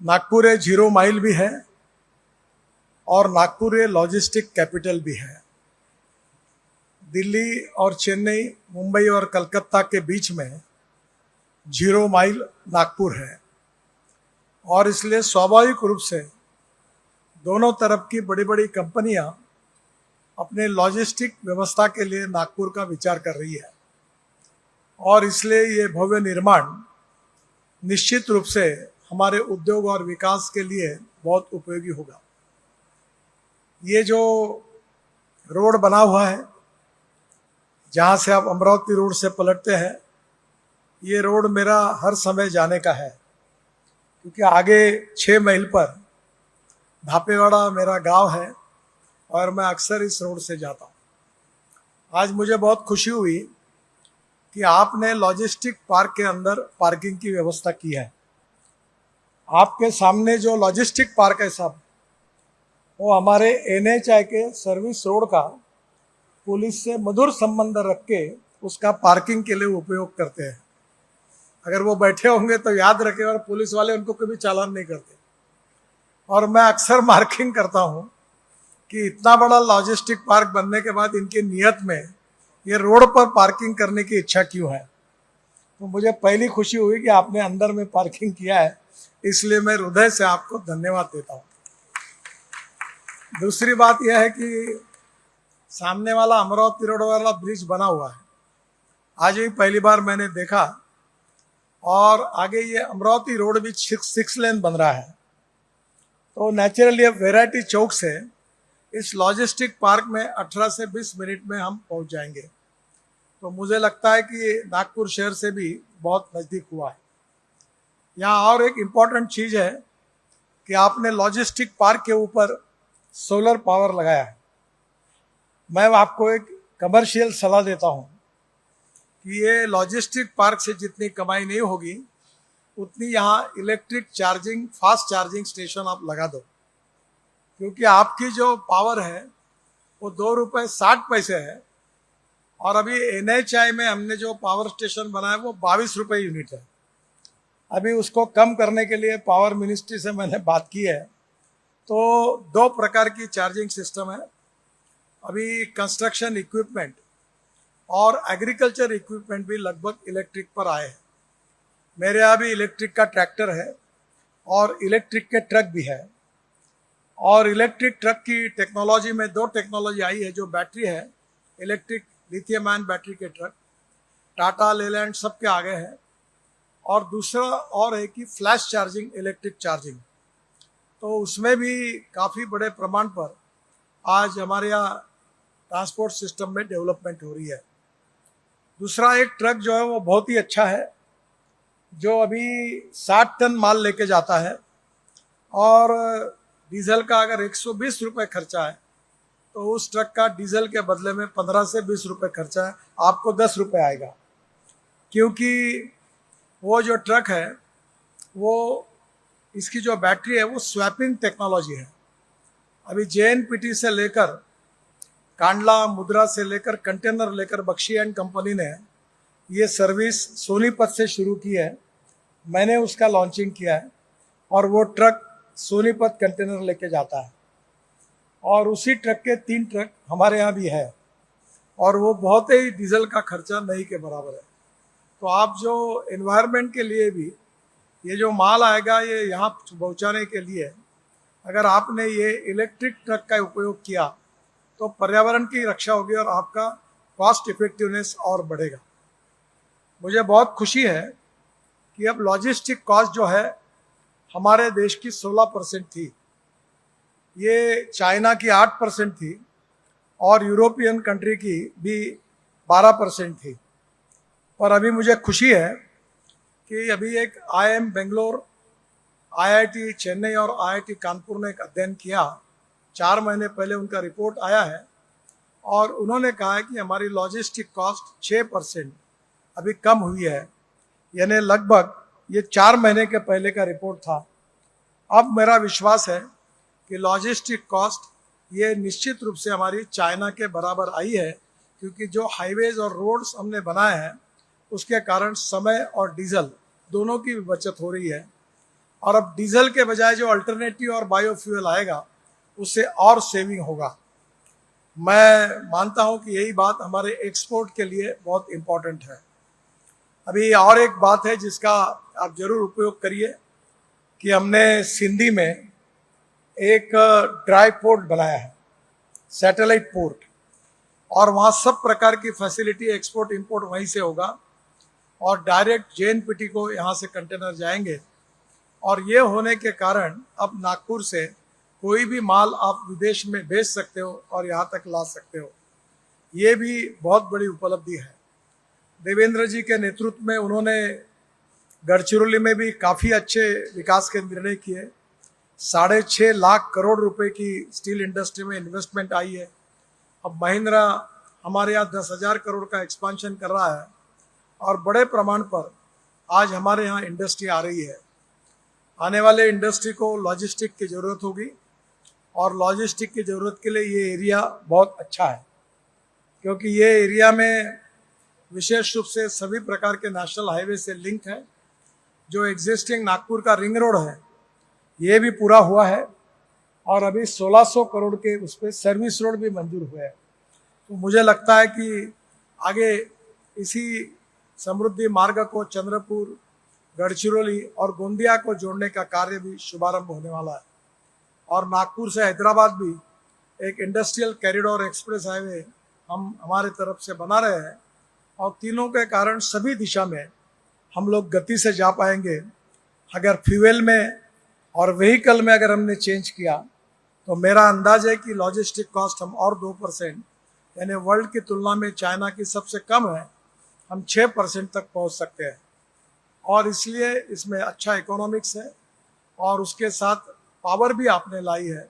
नागपुर ये 0 माइल भी है और नागपुर ये लॉजिस्टिक कैपिटल भी है। दिल्ली और चेन्नई, मुंबई और कलकत्ता के बीच में 0 माइल नागपुर है और इसलिए स्वाभाविक रूप से दोनों तरफ की बड़ी बड़ी कंपनियां अपने लॉजिस्टिक व्यवस्था के लिए नागपुर का विचार कर रही है और इसलिए ये भव्य निर्माण निश्चित रूप से हमारे उद्योग और विकास के लिए बहुत उपयोगी होगा। ये जो रोड बना हुआ है, जहाँ से आप अमरावती रोड से पलटते हैं, ये रोड मेरा हर समय जाने का है, क्योंकि आगे 6 मील पर धापेवाड़ा मेरा गांव है और मैं अक्सर इस रोड से जाता हूँ। आज मुझे बहुत खुशी हुई कि आपने लॉजिस्टिक पार्क के अंदर पार्किंग की व्यवस्था की है। आपके सामने जो लॉजिस्टिक पार्क है साहब, वो हमारे NHAI के सर्विस रोड का पुलिस से मधुर संबंध रख के उसका पार्किंग के लिए उपयोग करते हैं। अगर वो बैठे होंगे तो याद रखें, और पुलिस वाले उनको कभी चालान नहीं करते। और मैं अक्सर मार्किंग करता हूँ कि इतना बड़ा लॉजिस्टिक पार्क बनने के बाद इनकी नीयत में ये रोड पर पार्किंग करने की इच्छा क्यों है। तो मुझे पहली खुशी हुई कि आपने अंदर में पार्किंग किया है, इसलिए मैं हृदय से आपको धन्यवाद देता हूँ। दूसरी बात यह है कि सामने वाला अमरावती रोड वाला ब्रिज बना हुआ है, आज ही पहली बार मैंने देखा। और आगे ये अमरावती रोड भी 6 लेन बन रहा है, तो नेचुरली अब वैरायटी चौक से इस लॉजिस्टिक पार्क में 18 से 20 मिनट में हम पहुंच जाएंगे। तो मुझे लगता है कि नागपुर शहर से भी बहुत नज़दीक हुआ है। यहाँ और एक इम्पॉर्टेंट चीज़ है कि आपने लॉजिस्टिक पार्क के ऊपर सोलर पावर लगाया है। मैं आपको एक कमर्शियल सलाह देता हूँ कि ये लॉजिस्टिक पार्क से जितनी कमाई नहीं होगी, उतनी यहाँ electric charging, fast charging station आप लगा दो, क्योंकि आपकी जो पावर है वो 2 रुपये 60 पैसे है और अभी NHAI में हमने जो पावर स्टेशन बनाया वो 22 रुपये यूनिट है। अभी उसको कम करने के लिए पावर मिनिस्ट्री से मैंने बात की है। तो 2 प्रकार की चार्जिंग सिस्टम है। अभी कंस्ट्रक्शन इक्विपमेंट और एग्रीकल्चर इक्विपमेंट भी लगभग इलेक्ट्रिक पर आए हैं। मेरे यहाँ भी इलेक्ट्रिक का ट्रैक्टर है और इलेक्ट्रिक के ट्रक भी है। और इलेक्ट्रिक ट्रक की टेक्नोलॉजी में 2 टेक्नोलॉजी आई है। जो बैटरी है, इलेक्ट्रिक लिथियम आयन बैटरी के ट्रक टाटा, लेलैंड सबके आगे है। और दूसरा और है कि फ्लैश चार्जिंग, इलेक्ट्रिक चार्जिंग, तो उसमें भी काफ़ी बड़े प्रमाण पर आज हमारे यहाँ ट्रांसपोर्ट सिस्टम में डेवलपमेंट हो रही है। दूसरा एक ट्रक जो है वो बहुत ही अच्छा है, जो अभी 60 टन माल लेके जाता है और डीजल का अगर 120 रुपये खर्चा है तो उस ट्रक का डीजल के बदले में 15 से 20 रुपये खर्चा है, आपको 10 रुपये आएगा। क्योंकि वो जो ट्रक है वो, इसकी जो बैटरी है वो स्वैपिंग टेक्नोलॉजी है। अभी JNPT से लेकर कांडला, मुद्रा से लेकर कंटेनर लेकर बख्शी एंड कंपनी ने ये सर्विस सोनीपत से शुरू की है। मैंने उसका लॉन्चिंग किया है और वो ट्रक सोनीपत कंटेनर लेके जाता है और उसी ट्रक के 3 ट्रक हमारे यहाँ भी है और वो बहुत ही डीजल का खर्चा नहीं के बराबर है। तो आप जो एनवायरनमेंट के लिए भी ये जो माल आएगा ये यहाँ पहुँचाने के लिए अगर आपने ये इलेक्ट्रिक ट्रक का उपयोग किया तो पर्यावरण की रक्षा होगी और आपका कॉस्ट इफेक्टिवनेस और बढ़ेगा। मुझे बहुत खुशी है कि अब लॉजिस्टिक कॉस्ट जो है हमारे देश की 16% थी, ये चाइना की 8% थी और यूरोपियन कंट्री की भी 12% थी। और अभी मुझे खुशी है कि अभी एक IIM बेंगलोर, IIT चेन्नई और IIT कानपुर ने एक अध्ययन किया, 4 महीने पहले उनका रिपोर्ट आया है और उन्होंने कहा है कि हमारी लॉजिस्टिक कॉस्ट 6% अभी कम हुई है। यानी लगभग ये 4 महीने के पहले का रिपोर्ट था। अब मेरा विश्वास है कि लॉजिस्टिक कॉस्ट ये निश्चित रूप से हमारी चाइना के बराबर आई है, क्योंकि जो हाईवेज और रोड्स हमने बनाए हैं उसके कारण समय और डीजल दोनों की बचत हो रही है। और अब डीजल के बजाय जो अल्टरनेटिव और बायोफ्यूल आएगा उससे और सेविंग होगा। मैं मानता हूं कि यही बात हमारे एक्सपोर्ट के लिए बहुत इम्पोर्टेंट है। अभी और एक बात है जिसका आप जरूर उपयोग करिए कि हमने सिंधी में एक ड्राई पोर्ट बनाया है, सैटेलाइट पोर्ट, और वहाँ सब प्रकार की फैसिलिटी एक्सपोर्ट इंपोर्ट वहीं से होगा और डायरेक्ट जेएनपीटी को यहाँ से कंटेनर जाएंगे। और ये होने के कारण अब नागपुर से कोई भी माल आप विदेश में भेज सकते हो और यहाँ तक ला सकते हो। ये भी बहुत बड़ी उपलब्धि है। देवेंद्र जी के नेतृत्व में उन्होंने गढ़चिरौली में भी काफ़ी अच्छे विकास के निर्णय किए। 6.5 लाख करोड़ रुपए की स्टील इंडस्ट्री में इन्वेस्टमेंट आई है। अब महिंद्रा हमारे यहाँ 10,000 करोड़ का एक्सपांशन कर रहा है और बड़े प्रमाण पर आज हमारे यहाँ इंडस्ट्री आ रही है। आने वाले इंडस्ट्री को लॉजिस्टिक की ज़रूरत होगी और लॉजिस्टिक की ज़रूरत के लिए ये एरिया बहुत अच्छा है, क्योंकि ये एरिया में विशेष रूप से सभी प्रकार के नेशनल हाईवे से लिंक है। जो एग्जिस्टिंग नागपुर का रिंग रोड है ये भी पूरा हुआ है और अभी 1600 करोड़ के उस पर सर्विस रोड भी मंजूर हुए हैं। तो मुझे लगता है कि आगे इसी समृद्धि मार्ग को चंद्रपुर, गढ़चिरौली और गोंदिया को जोड़ने का कार्य भी शुभारंभ होने वाला है। और नागपुर से हैदराबाद भी एक इंडस्ट्रियल कॉरिडोर एक्सप्रेस हाईवे हम हमारे तरफ से बना रहे हैं और तीनों के कारण सभी दिशा में हम लोग गति से जा पाएंगे। अगर फ्यूल में और व्हीकल में अगर हमने चेंज किया तो मेरा अंदाज है कि लॉजिस्टिक कॉस्ट हम और 2%, यानी वर्ल्ड की तुलना में चाइना की सबसे कम है, हम 6% तक पहुंच सकते हैं। और इसलिए इसमें अच्छा इकोनॉमिक्स है और उसके साथ पावर भी आपने लाई है।